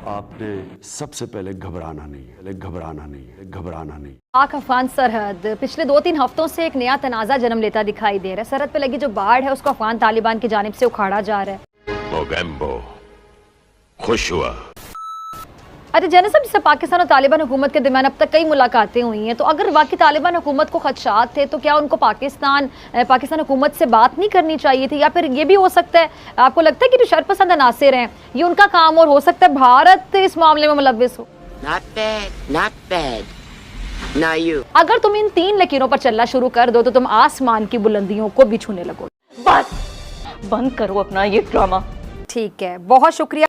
आपने सबसे पहले घबराना नहीं है, घबराना नहीं। पाक अफगान सरहद पिछले 2-3 हफ्तों से एक नया तनाज़ा जन्म लेता दिखाई दे रहा है। सरहद पे लगी जो बाढ़ है उसको अफगान तालिबान की जानिब से उखाड़ा जा रहा है। मोगेम्बो खुश हुआ। अच्छा जनरल साहब, जिससे पाकिस्तान और तालिबान हुकूमत के दरमियान अब तक कई मुलाकातें हुई हैं, तो अगर वाकई तालिबान हुकूमत को खदशात थे तो क्या उनको पाकिस्तान हुकूमत से बात नहीं करनी चाहिए थी? या फिर ये भी हो सकता है, आपको लगता है कि जो शरपसंद अनासिर हैं ये उनका काम और हो सकता है भारत इस मामले में मुलव्विस हो? Not bad. Now you. अगर तुम इन 3 लकीरों पर चलना शुरू कर दो तो तुम आसमान की बुलंदियों को भी छूने लगो। बस बंद करो अपना ये ड्रामा। ठीक है, बहुत शुक्रिया।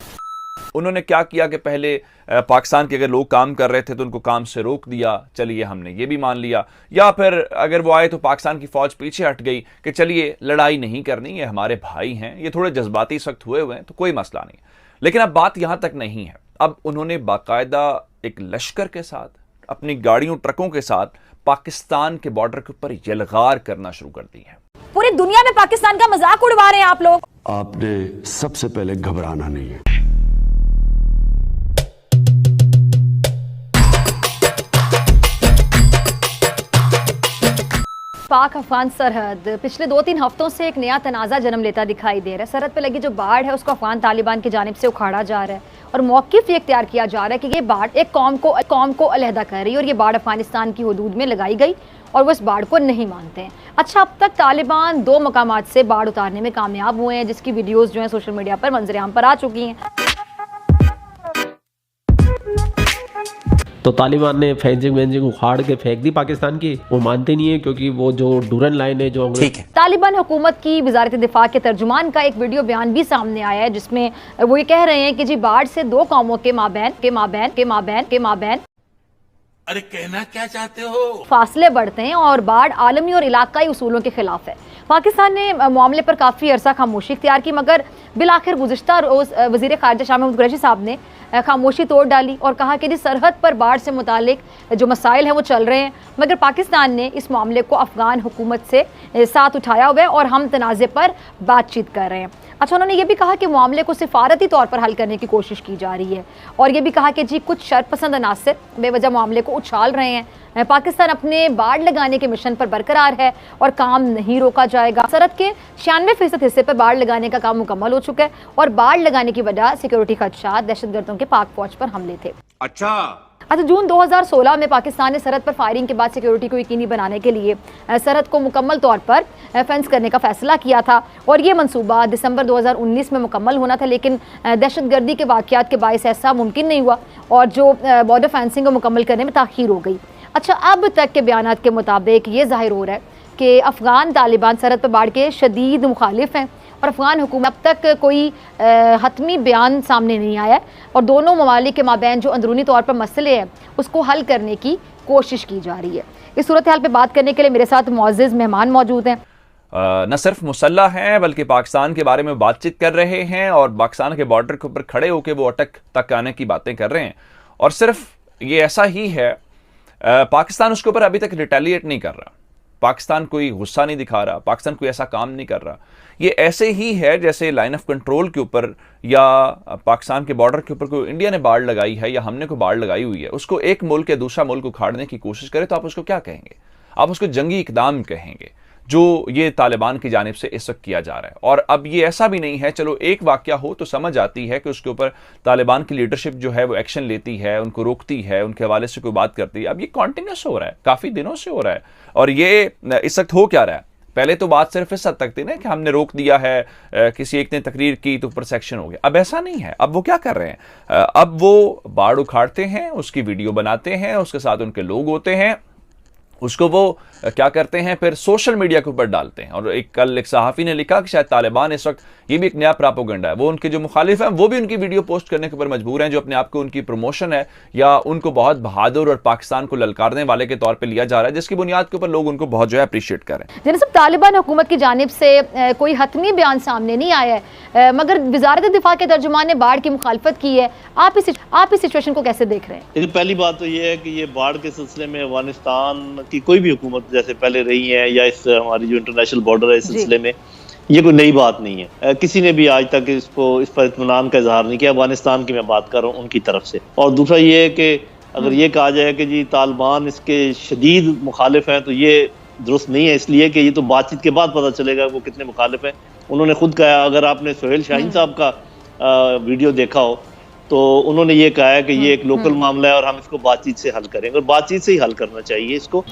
उन्होंने क्या किया कि पहले पाकिस्तान के अगर लोग काम कर रहे थे तो उनको काम से रोक दिया, चलिए हमने ये भी मान लिया, या फिर अगर वो आए तो पाकिस्तान की फौज पीछे हट गई कि चलिए लड़ाई नहीं करनी, ये हमारे भाई हैं, ये थोड़े जज्बाती सख्त हुए हैं तो कोई मसला नहीं। लेकिन अब बात यहां तक नहीं है। अब उन्होंने बाकायदा एक लश्कर के साथ, अपनी गाड़ियों ट्रकों के साथ पाकिस्तान के बॉर्डर के ऊपर यलगार करना शुरू कर दी है। पूरी दुनिया में पाकिस्तान का मजाक उड़वा रहे हैं आप लोग। आपने सबसे पहले घबराना नहीं है। पाक अफगान सरहद पिछले 2-3 हफ्तों से एक नया तनाज़ा जन्म लेता दिखाई दे रहा है। सरहद पे लगी जो बाढ़ है उसको अफगान तालिबान की जानिब से उखाड़ा जा रहा है और मौक़िफ़ ये इख्तियार किया जा रहा है कि ये बाढ़ एक कौम को अलहदा कर रही है और ये बाढ़ अफगानिस्तान की हदूद में लगाई गई और वो इस बाढ़ को नहीं मानते हैं। अच्छा, अब तक तालिबान 2 मकामात से बाढ़ उतारने में कामयाब हुए हैं, जिसकी वीडियोज़ जो हैं सोशल मीडिया पर मंजर-ए-आम पर आ चुकी हैं। तो तालिबान ने फेंसिंग उखाड़ के फेंक दी पाकिस्तान की। वो मानते नहीं है क्योंकि वो जो डूरन लाइन है जो ठीक है। तालिबान हुकूमत की वजारत दिफा के तर्जुमान का एक वीडियो बयान भी सामने आया है जिसमें वो ये कह रहे हैं कि जी बाढ़ से 2 कौमों के माबैन अरे कहना क्या चाहते हो? फासले बढ़ते हैं और बाढ़ आलमी और इलाकाई उसूलों के खिलाफ है। पाकिस्तान ने मामले पर काफ़ी अरसा खामोशी इख्तियार की, मगर बिलाखिर गुज़िश्ता रोज़ वज़ीर ख़ारिजा शाह महमूद कुरैशी साहब ने खामोशी तोड़ डाली और कहा कि जी सरहद पर बाढ़ से मुतालिक जो मसाइल हैं वो चल रहे हैं, मगर पाकिस्तान ने इस मामले को अफ़गान हुकूमत से साथ उठाया हुआ है और हम तनाज़े पर बातचीत कर रहे हैं। अच्छा, उन्होंने ये भी कहा कि मामले को सिफारती तौर पर हल करने की कोशिश की जा रही है और ये भी कहा कि जी कुछ शरपसंद अनासिर बेवजह मामले को उछाल रहे हैं। पाकिस्तान अपने बाढ़ लगाने के मिशन पर बरकरार है और काम नहीं रोका जाएगा। सरहद के 96% हिस्से पर बाढ़ लगाने का काम मुकम्मल हो चुका है और बाढ़ लगाने की वजह सिक्योरिटी खदशात, दहशतगर्दों के पाक फौज पर हमले थे। अच्छा, जून 2016 में पाकिस्तान ने सरहद पर फायरिंग के बाद सिक्योरिटी को यकीनी बनाने के लिए सरहद को मुकम्मल तौर पर फेंस करने का फैसला किया था और ये मंसूबा दिसंबर 2019 में मुकम्मल होना था, लेकिन दहशतगर्दी के वाक़यात के बायस ऐसा मुमकिन नहीं हुआ और जो बॉर्डर फेंसिंग को मुकम्मल करने में ताख़ीर हो गई। अच्छा, अब तक के बयानात के मुताबिक ये ज़ाहिर हो रहा है कि अफ़गान तालिबान सरहद पर बाढ़ के शदीद मुखालिफ हैं और अफ़गान हुकूमत अब तक कोई हतमी बयान सामने नहीं आया और दोनों ममालिक के माबैन जो अंदरूनी तौर पर मसले हैं उसको हल करने की कोशिश की जा रही है। इस सूरत हाल पर बात करने के लिए मेरे साथ मुअज़्ज़िज़ मेहमान मौजूद हैं। न सिर्फ मुसल्ला हैं बल्कि पाकिस्तान के बारे में बातचीत कर रहे हैं और पाकिस्तान के बॉर्डर के ऊपर खड़े होकर वो अटक तक आने की बातें कर रहे हैं। और सिर्फ ये ऐसा ही है, पाकिस्तान उसके ऊपर अभी तक रिटेलिएट नहीं कर रहा, पाकिस्तान कोई गुस्सा नहीं दिखा रहा, पाकिस्तान कोई ऐसा काम नहीं कर रहा। ये ऐसे ही है जैसे लाइन ऑफ कंट्रोल के ऊपर या पाकिस्तान के बॉर्डर के ऊपर कोई इंडिया ने बाढ़ लगाई है या हमने कोई बाढ़ लगाई हुई है, उसको एक मुल्क या दूसरा मुल्क उखाड़ने की कोशिश करे तो आप उसको क्या कहेंगे? आप उसको जंगी इकदाम कहेंगे, जो ये तालिबान की जानिब से इस वक्त किया जा रहा है। और अब ये ऐसा भी नहीं है, चलो एक वाकया हो तो समझ आती है कि उसके ऊपर तालिबान की लीडरशिप जो है वो एक्शन लेती है, उनको रोकती है, उनके हवाले से कोई बात करती है। अब ये कॉन्टिन्यूस हो रहा है, काफ़ी दिनों से हो रहा है। और ये इस वक्त हो क्या रहा है? पहले तो बात सिर्फ इस हद तक थी ना कि हमने रोक दिया है, किसी एक ने तकरीर की तो ऊपर सेक्शन हो गया। अब ऐसा नहीं है। अब वो क्या कर रहे हैं? अब वो बाढ़ उखाड़ते हैं, उसकी वीडियो बनाते हैं, उसके साथ उनके लोग होते हैं, उसको वो क्या करते हैं फिर सोशल मीडिया के ऊपर डालते हैं। और कल एक सहाफ़ी ने लिखा कि शायद तालिबान इस वक्त ये भी एक नया प्रोपेगेंडा है, वो उनके जो मुखालिफ हैं वो भी उनकी वीडियो पोस्ट करने के ऊपर मजबूर हैं, जो अपने आप को उनकी प्रमोशन है या उनको बहुत बहादुर और पाकिस्तान को ललकारने वाले के तौर पर लिया जा रहा है, जिसकी बुनियाद के ऊपर लोग उनको बहुत जो है अप्रिशिएट करें। जनाब, तालिबान हुकूमत की जानिब से कोई हतमी बयान सामने नहीं आया है, मगर वजारत दिफा के तर्जुमान ने बाढ़ की मुखालफत की है। आप इस सिचुएशन को कैसे देख रहे हैं? पहली बात तो ये है कि ये बाढ़ के सिलसिले में अफगानिस्तान की कोई भी हुकूमत जैसे पहले रही है या इस हमारी जो इंटरनेशनल बॉर्डर है इस सिलसिले में ये कोई नई बात नहीं है। किसी ने भी आज तक इस पर इत्मीनान का इजहार नहीं किया। अफगानिस्तान की मैं बात कर रहा हूँ उनकी तरफ से। और दूसरा ये है कि अगर ये कहा जाए कि जी तालिबान इसके शदीद मुखालिफ हैं, तो ये दुरुस्त नहीं है, इसलिए कि ये तो बातचीत के बाद पता चलेगा वो कितने मुखालिफ हैं। उन्होंने खुद कहा, अगर आपने सोहेल शाहीन साहब का वीडियो देखा हो तो उन्होंने ये कहा है कि ये एक लोकल मामला है और हम इसको बातचीत से हल करेंगे, और बातचीत से ही हल करना चाहिए इसको।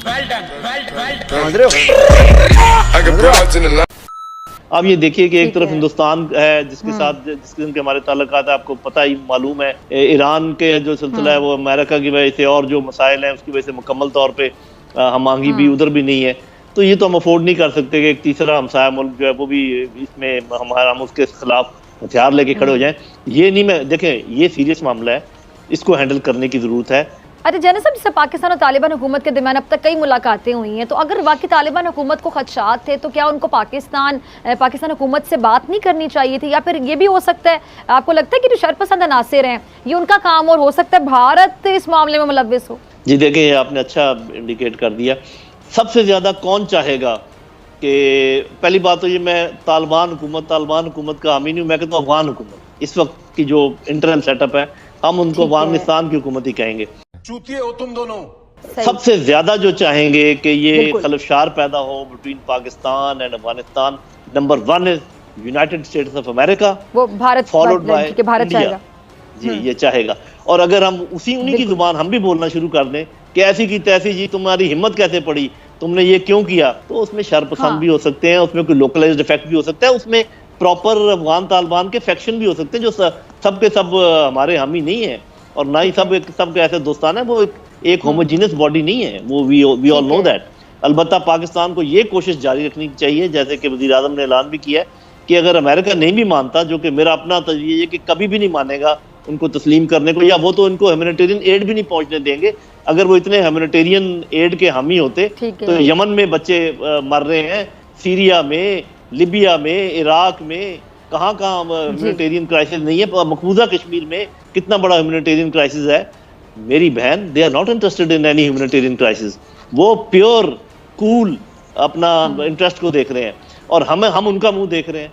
अब ये देखिए कि एक तरफ हिंदुस्तान है जिसके साथ जिनके हमारे ताल्लुकात है, आपको पता ही मालूम है। ईरान के जो सिलसिला है वो अमेरिका की वजह से और जो मसाइल हैं उसकी वजह से मुकम्मल तौर पे हमांगी भी उधर भी नहीं है। तो ये तो हम अफोर्ड नहीं कर सकते कि एक तीसरा हमसाया मुल्क जो है वो भी इसमें हम उसके खिलाफ हथियार लेके खड़े हो जाएं। ये नहीं, मैं देखें ये सीरियस मामला है, इसको हैंडल करने की जरूरत है। अच्छा जनरल साहब, जैसे पाकिस्तान और तालिबान हुकूमत के दरमियान अब तक कई मुलाकातें हुई हैं, तो अगर वाकई तालिबान हुकूमत को खदशात थे तो क्या उनको पाकिस्तान हुकूमत से बात नहीं करनी चाहिए थी? या फिर ये भी हो सकता है, आपको लगता है कि जो शरपसंद अनासिर हैं ये उनका काम और हो सकता है भारत इस मामले में मुलव्विस हो? जी देखिए, आपने अच्छा इंडिकेट कर दिया। सबसे ज्यादा कौन चाहेगा कि, पहली बात तो ये मैं तालिबान हुकूमत का हामी नहीं हूँ, मैं कहता हूँ अफगान हुकूमत। इस वक्त की जो इंटरनल सेटअप है हम उनको अफगानिस्तान की हुकूमत ही कहेंगे। चूतिए हो तुम दोनों। सबसे ज्यादा जो चाहेंगे कि ये खलफशार पैदा हो between Pakistan and Afghanistan, number 1 is United States of America, वो Bharat followed by Bharat India. चाहेगा जी ये चाहेगा। और अगर हम उन्हीं की जुबान हम भी बोलना शुरू कर दें कि ऐसी की तैसी, जी तुम्हारी हिम्मत कैसे पड़ी, तुमने ये क्यों किया, तो उसमें शरपसंद भी हो सकते हैं, उसमें कोई लोकलाइज्ड इफेक्ट भी हो सकता है, उसमें प्रॉपर अफगान तालिबान के फैक्शन भी हो सकते हैं जो सब के सब हमारे हामी नहीं है, और ना ही सब के ऐसे दोस्तान है। वो एक होमोजीनियस बॉडी नहीं है, वो वी ऑल नो दैट। अलबत्ता पाकिस्तान को ये कोशिश जारी रखनी चाहिए, जैसे कि वज़ीर आज़म ने ऐलान भी किया है कि अगर अमेरिका नहीं भी मानता, जो कि मेरा अपना तजवीज़ है कि कभी भी नहीं मानेगा उनको तस्लीम करने को, या वो तो उनको ह्यूमैनिटेरियन एड भी नहीं पहुंचने देंगे। अगर वो इतने ह्यूमैनिटेरियन एड के हामी होते तो यमन में बच्चे मर रहे हैं, सीरिया में, लिबिया में, इराक में, कहाँ ह्यूमैनिटेरियन क्राइसिस नहीं है। मकबूजा कश्मीर में कितना बड़ा ह्यूमैनिटेरियन क्राइसिस है मेरी बहन। They are not interested in any humanitarian crisis, वो प्योर कूल अपना इंटरेस्ट को देख रहे हैं, और हम उनका मुंह देख रहे हैं।